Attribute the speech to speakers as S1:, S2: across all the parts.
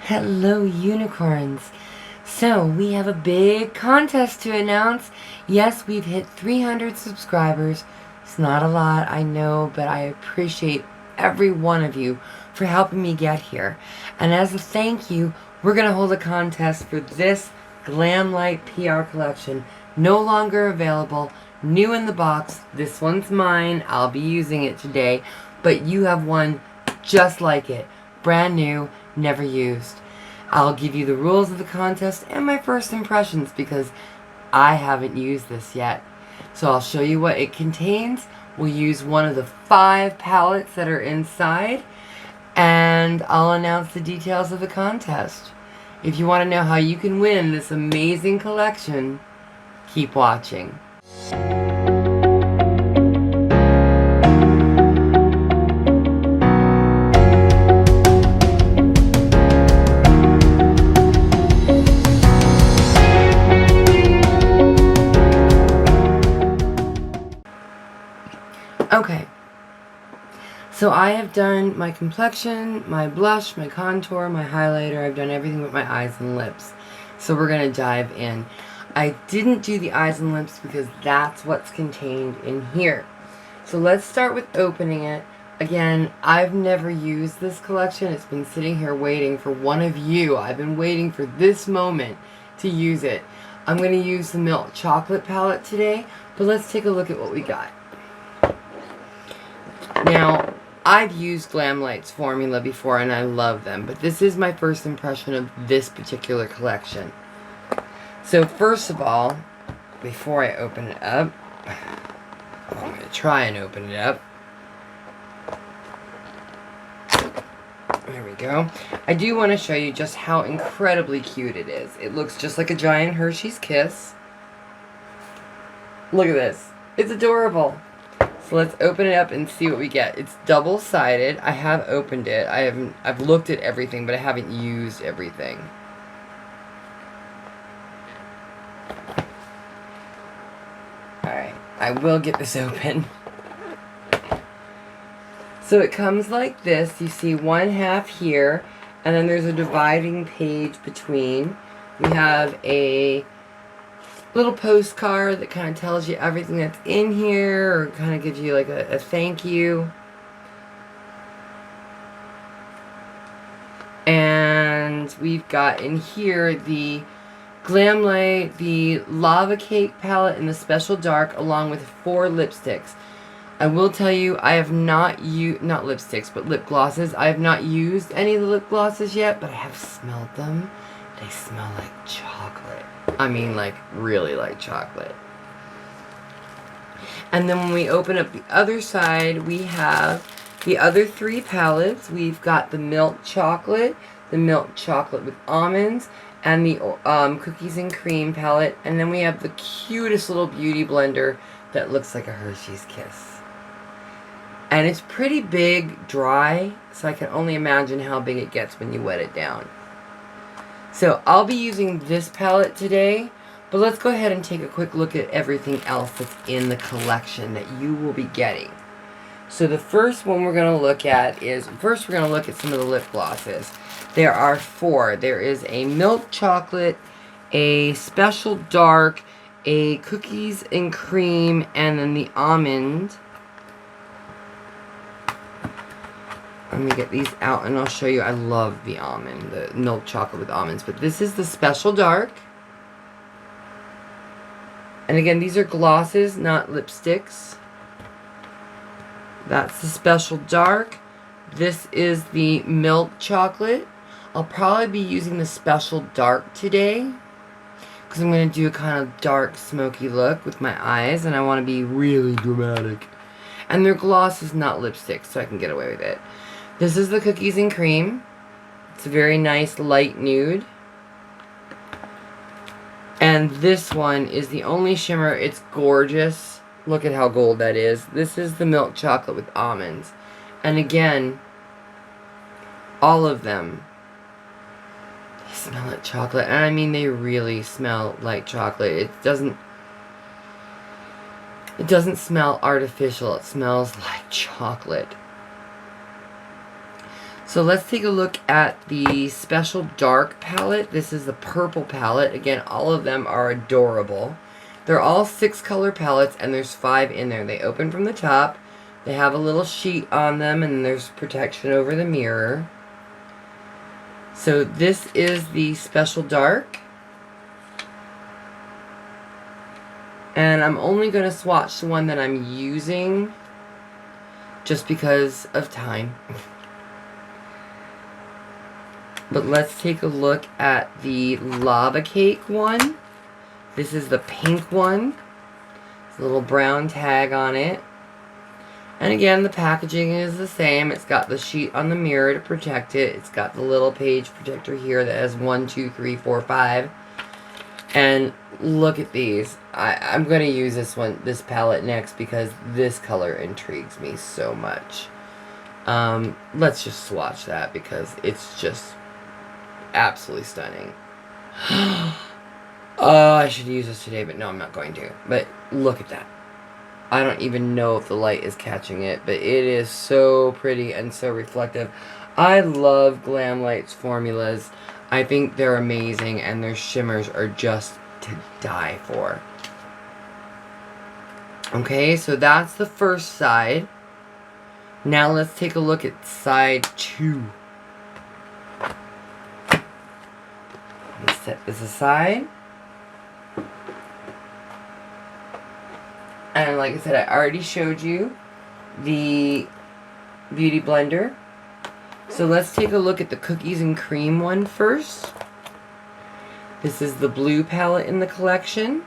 S1: Hello, unicorns. So, we have a big contest to announce. Yes, we've hit 300 subscribers. It's not a lot, I know, but I appreciate every one of you for helping me get here. And as a thank you, we're going to hold a contest for this Glam Light PR collection. No longer available, new in the box. This one's mine. I'll be using it today. But you have one just like it. Brand new, never used. I'll give you the rules of the contest and my first impressions because I haven't used this yet. So I'll show you what it contains. We'll use one of the 5 palettes that are inside, and I'll announce the details of the contest. If you want to know how you can win this amazing collection, keep watching. Okay, so I have done my complexion, my blush, my contour, my highlighter. I've done everything with my eyes and lips. So we're going to dive in. I didn't do the eyes and lips because that's what's contained in here. So let's start with opening it. Again, I've never used this collection. It's been sitting here waiting for one of you. I've been waiting for this moment to use it. I'm going to use the Milk Chocolate palette today, but let's take a look at what we got. Now, I've used Glam Light's formula before and I love them, but this is my first impression of this particular collection. So first of all, before I open it up, I'm going to try and open it up. There we go. I do want to show you just how incredibly cute it is. It looks just like a giant Hershey's Kiss. Look at this. It's adorable. So let's open it up and see what we get. It's double-sided. I have opened it. I've looked at everything, but I haven't used everything. Alright, I will get this open. So it comes like this. You see one half here, and then there's a dividing page between. We have a little postcard that kind of tells you everything that's in here, or kind of gives you like a thank you. And we've got in here the Glam Light, the Lava Cake palette, and the Special Dark, along with 4 lipsticks. I will tell you, I have not used, not lipsticks, but lip glosses. I have not used any of the lip glosses yet, but I have smelled them. They smell like chocolate. I mean, like, really like chocolate. And then when we open up the other side, we have the other 3 palettes. We've got the Milk Chocolate with almonds, and the Cookies and Cream palette. And then we have the cutest little beauty blender that looks like a Hershey's Kiss. And it's pretty big, dry, so I can only imagine how big it gets when you wet it down. So I'll be using this palette today, but let's go ahead and take a quick look at everything else that's in the collection that you will be getting. So the first one we're going to look at is, first we're going to look at some of the lip glosses. There are 4. There is a Milk Chocolate, a Special Dark, a Cookies and Cream, and then the Almond. Let me get these out and I'll show you. I love the almond, the Milk Chocolate with almonds. But this is the Special Dark. And again, these are glosses, not lipsticks. That's the Special Dark. This is the Milk Chocolate. I'll probably be using the Special Dark today, because I'm going to do a kind of dark, smoky look with my eyes. And I want to be really dramatic. And their gloss is not lipstick, so I can get away with it. This is the Cookies and Cream. It's a very nice light nude. And this one is the only shimmer. It's gorgeous. Look at how gold that is. This is the Milk Chocolate with almonds. And again, all of them, they smell like chocolate. And I mean, they really smell like chocolate. It doesn't smell artificial. It smells like chocolate. So let's take a look at the Special Dark palette. This is the purple palette. Again, all of them are adorable. They're all 6-color palettes, and there's 5 in there. They open from the top. They have a little sheet on them, and there's protection over the mirror. So this is the Special Dark. And I'm only going to swatch the one that I'm using just because of time. But let's take a look at the Lava Cake one. This is the pink one. There's a little brown tag on it. And again, the packaging is the same. It's got the sheet on the mirror to protect it. It's got the little page protector here that has 1, 2, 3, 4, 5. And look at these. I'm going to use this palette next because this color intrigues me so much. Let's just swatch that because it's just absolutely stunning. Oh, I should use this today, but no, I'm not going to. But look at that. I don't even know if the light is catching it, but it is so pretty and so reflective. I love Glamlight's formulas. I think they're amazing, and their shimmers are just to die for. Okay, so that's the first side. Now let's take a look at side 2. Let's set this aside. And like I said, I already showed you the Beauty Blender. So let's take a look at the Cookies and Cream one first. This is the blue palette in the collection.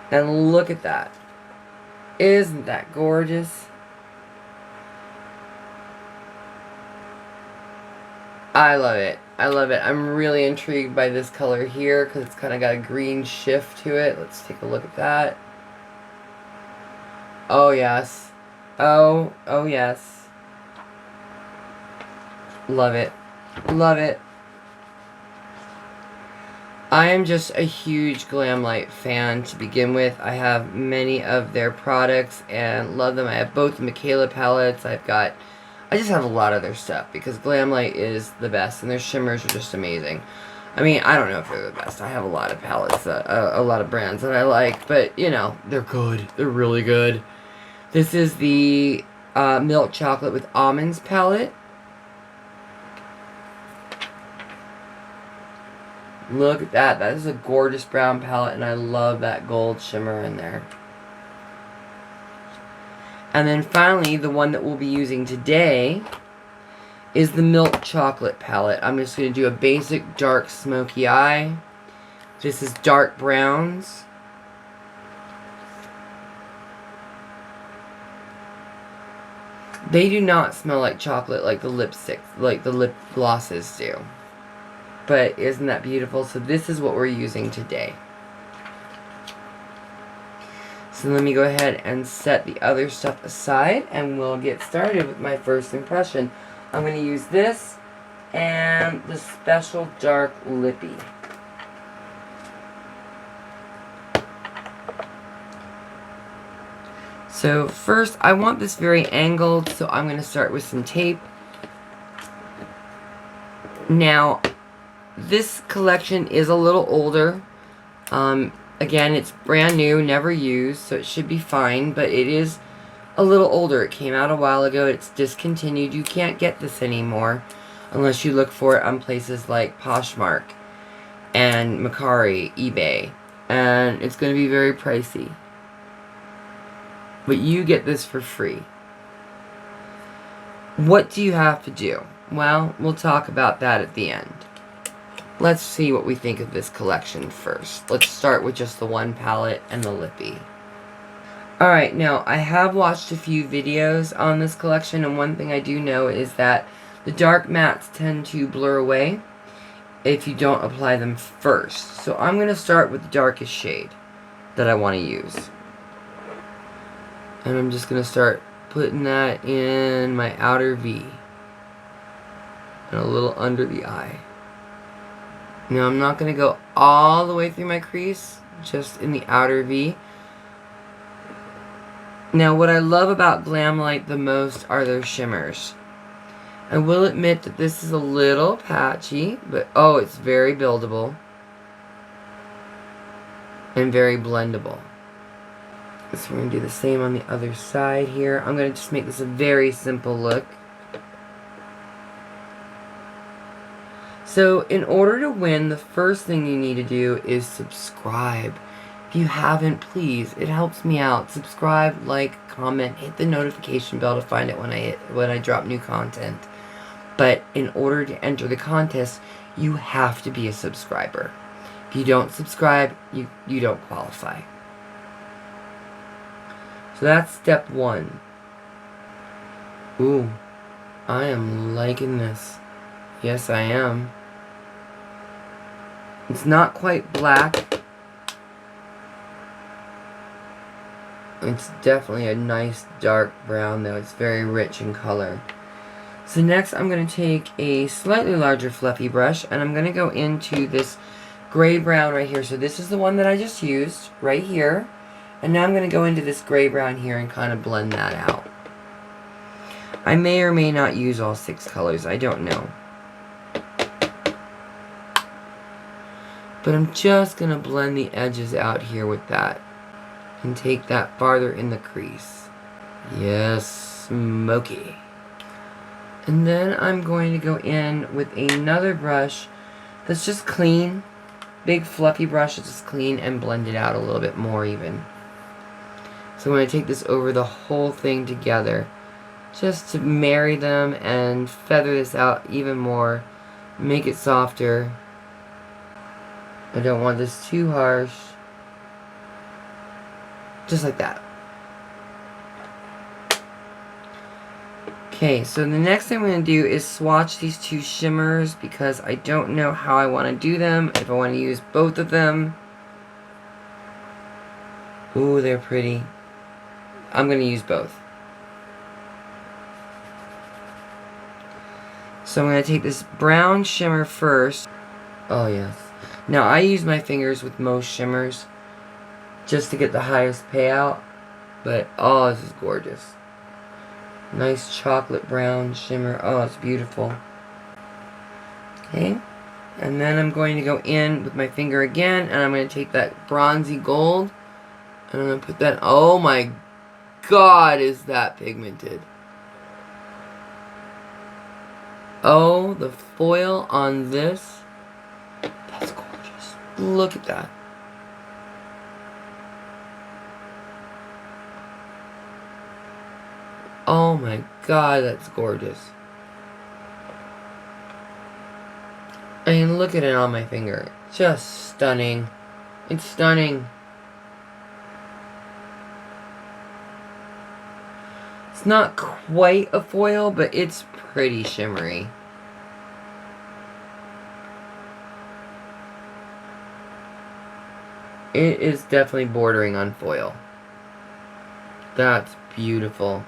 S1: And look at that. Isn't that gorgeous? I love it. I love it. I'm really intrigued by this color here because it's kind of got a green shift to it. Let's take a look at that. Oh, yes. Oh yes. Love it. Love it. I am just a huge Glamlight fan to begin with. I have many of their products and love them. I have both the Michaela palettes. I just have a lot of their stuff because Glamlight is the best and their shimmers are just amazing. I mean, I don't know if they're the best. I have a lot of palettes, a lot of brands that I like, but, you know, they're good. They're really good. This is the Milk Chocolate with Almonds palette. Look at that. That is a gorgeous brown palette, and I love that gold shimmer in there. And then finally, the one that we'll be using today is the Milk Chocolate palette. I'm just going to do a basic dark smoky eye. This is dark browns. They do not smell like chocolate like the lipsticks, like the lip glosses do. But isn't that beautiful? So this is what we're using today. So let me go ahead and set the other stuff aside and we'll get started with my first impression. I'm going to use this and the Special Dark Lippy. So first, I want this very angled, so I'm going to start with some tape. Now, this collection is a little older. Again, it's brand new, never used, so it should be fine, but it is a little older. It came out a while ago. It's discontinued. You can't get this anymore unless you look for it on places like Poshmark and Mercari, eBay, and it's going to be very pricey. But you get this for free. What do you have to do? Well, we'll talk about that at the end. Let's see what we think of this collection first. Let's start with just the one palette and the lippy. Alright, now I have watched a few videos on this collection, and one thing I do know is that the dark mattes tend to blur away if you don't apply them first. So I'm going to start with the darkest shade that I want to use. And I'm just going to start putting that in my outer V. And a little under the eye. Now I'm not going to go all the way through my crease, just in the outer V. Now, what I love about Glamlite the most are their shimmers. I will admit that this is a little patchy, but oh, it's very buildable and very blendable. So we're going to do the same on the other side here. I'm going to just make this a very simple look. So in order to win, the first thing you need to do is subscribe. If you haven't, please, it helps me out. Subscribe, like, comment, hit the notification bell to find it when I drop new content. But in order to enter the contest, you have to be a subscriber. If you don't subscribe, you don't qualify. So that's step one. Ooh, I am liking this. Yes, I am. It's not quite black. It's definitely a nice dark brown, though. It's very rich in color. So next I'm going to take a slightly larger fluffy brush, and I'm going to go into this gray brown right here. So this is the one that I just used right here. And now I'm going to go into this gray brown here and kind of blend that out. I may or may not use all 6 colors. I don't know. But I'm just going to blend the edges out here with that. And take that farther in the crease. Yes, smoky. And then I'm going to go in with another brush that's just clean. Big fluffy brush that's just clean, and blend it out a little bit more even. So I'm going to take this over the whole thing together, just to marry them and feather this out even more. Make it softer. I don't want this too harsh. Just like that. Okay, so the next thing I'm going to do is swatch these 2 shimmers, because I don't know how I want to do them. If I want to use both of them. Ooh, they're pretty. I'm going to use both. So I'm going to take this brown shimmer first. Oh, yes. Now, I use my fingers with most shimmers just to get the highest payout. But, oh, this is gorgeous. Nice chocolate brown shimmer. Oh, it's beautiful. Okay. And then I'm going to go in with my finger again, and I'm going to take that bronzy gold, and I'm going to put that... Oh my God, is that pigmented. Oh, the foil on this. That's gorgeous. Look at that. Oh my God, that's gorgeous. I mean, look at it on my finger. Just stunning. It's stunning. It's not quite a foil, but it's pretty shimmery. It is definitely bordering on foil. That's beautiful.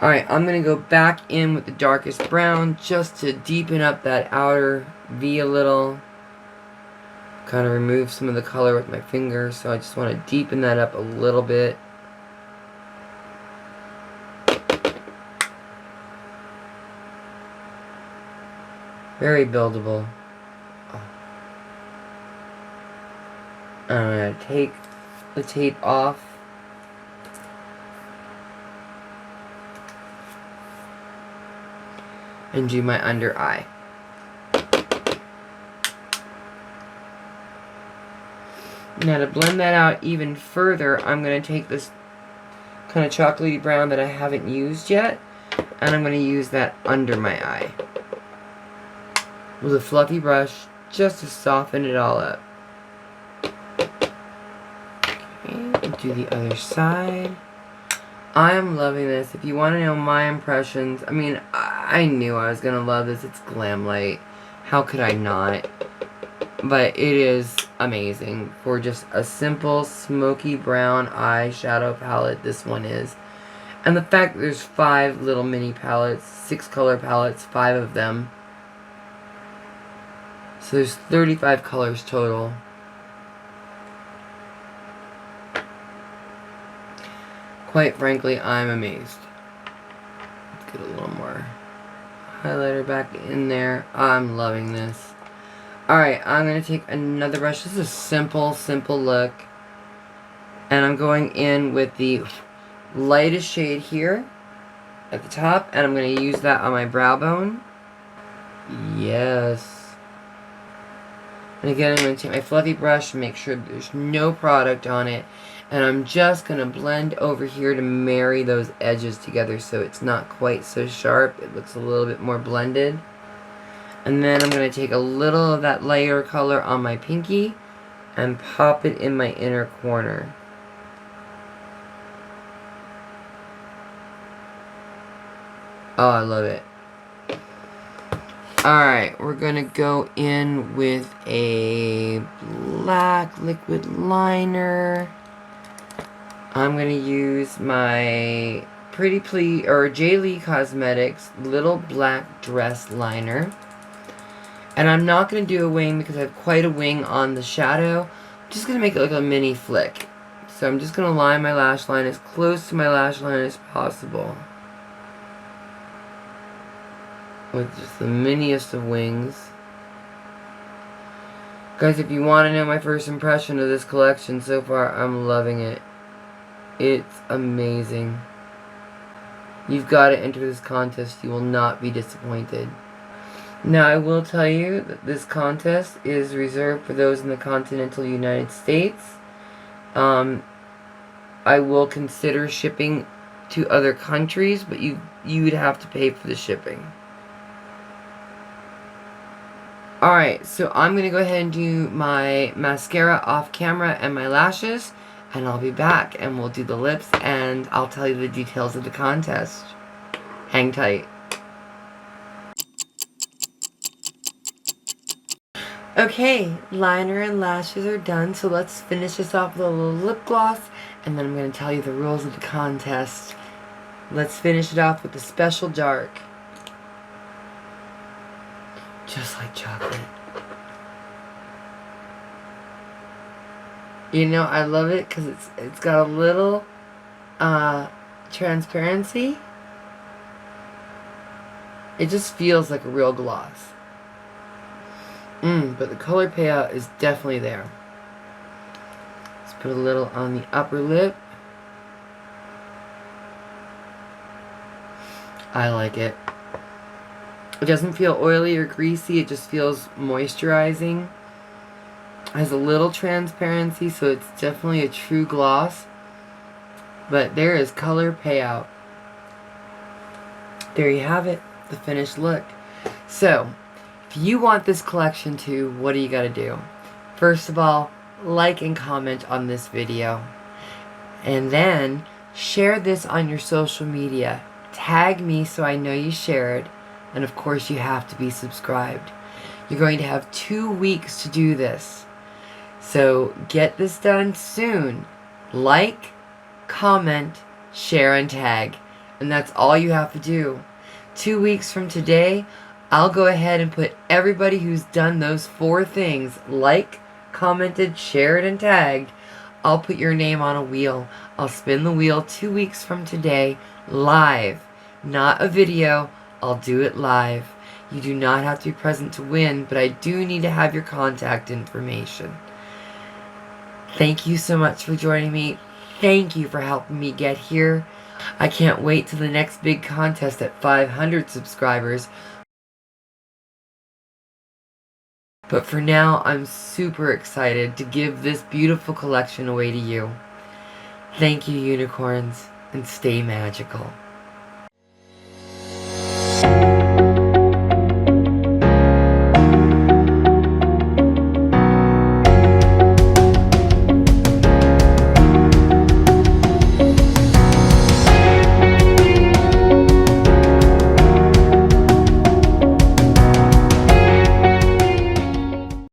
S1: Alright, I'm going to go back in with the darkest brown just to deepen up that outer V a little. Kind of remove some of the color with my finger, so I just want to deepen that up a little bit. Very buildable. I'm going to take the tape off. And do my under eye. Now to blend that out even further, I'm going to take this kind of chocolatey brown that I haven't used yet, and I'm going to use that under my eye with a fluffy brush just to soften it all up. Okay, and do the other side. I'm loving this. If you want to know my impressions, I mean, I knew I was going to love this. It's Glamlite. How could I not? But it is amazing. For just a simple smoky brown eyeshadow palette, this one is. And the fact that there's 5 little mini palettes, 6 color palettes, 5 of them. So there's 35 colors total. Quite frankly, I'm amazed. Let's get a little more highlighter back in there. I'm loving this. Alright, I'm going to take another brush. This is a simple look. And I'm going in with the lightest shade here at the top. And I'm going to use that on my brow bone. Yes. And again, I'm going to take my fluffy brush and make sure there's no product on it. And I'm just going to blend over here to marry those edges together so it's not quite so sharp. It looks a little bit more blended. And then I'm going to take a little of that lighter color on my pinky and pop it in my inner corner. Oh, I love it. Alright, we're going to go in with a black liquid liner. I'm going to use my Pretty Please or J. Lee Cosmetics little black dress liner. And I'm not going to do a wing because I have quite a wing on the shadow. I'm just going to make it like a mini flick. So I'm just going to line my lash line as close to my lash line as possible. With just the miniest of wings. Guys, if you want to know my first impression of this collection so far, I'm loving it. It's amazing. You've got to enter this contest. You will not be disappointed. Now, I will tell you that this contest is reserved for those in the continental United States. I will consider shipping to other countries, but you would have to pay for the shipping. Alright, so I'm going to go ahead and do my mascara off camera and my lashes, and I'll be back and we'll do the lips and I'll tell you the details of the contest. Hang tight. Okay, liner and lashes are done, so let's finish this off with a little lip gloss, and then I'm going to tell you the rules of the contest. Let's finish it off with the Special Dark. Just like chocolate. You know, I love it because it's got a little transparency. It just feels like a real gloss. But the color payout is definitely there. Let's put a little on the upper lip. I like it. It doesn't feel oily or greasy, it just feels moisturizing. It has a little transparency, so it's definitely a true gloss. But there is color payout. There you have it, the finished look. So, if you want this collection too, what do you gotta do? First of all, like and comment on this video. And then, share this on your social media. Tag me so I know you shared. And of course you have to be subscribed. You're going to have 2 weeks to do this. So get this done soon. Like, comment, share, and tag. And that's all you have to do. 2 weeks from today, I'll go ahead and put everybody who's done those 4 things, like, commented, shared, and tagged, I'll put your name on a wheel. I'll spin the wheel 2 weeks from today, live. Not a video. I'll do it live. You do not have to be present to win, but I do need to have your contact information. Thank you so much for joining me. Thank you for helping me get here. I can't wait till the next big contest at 500 subscribers. But for now, I'm super excited to give this beautiful collection away to you. Thank you, unicorns, and stay magical.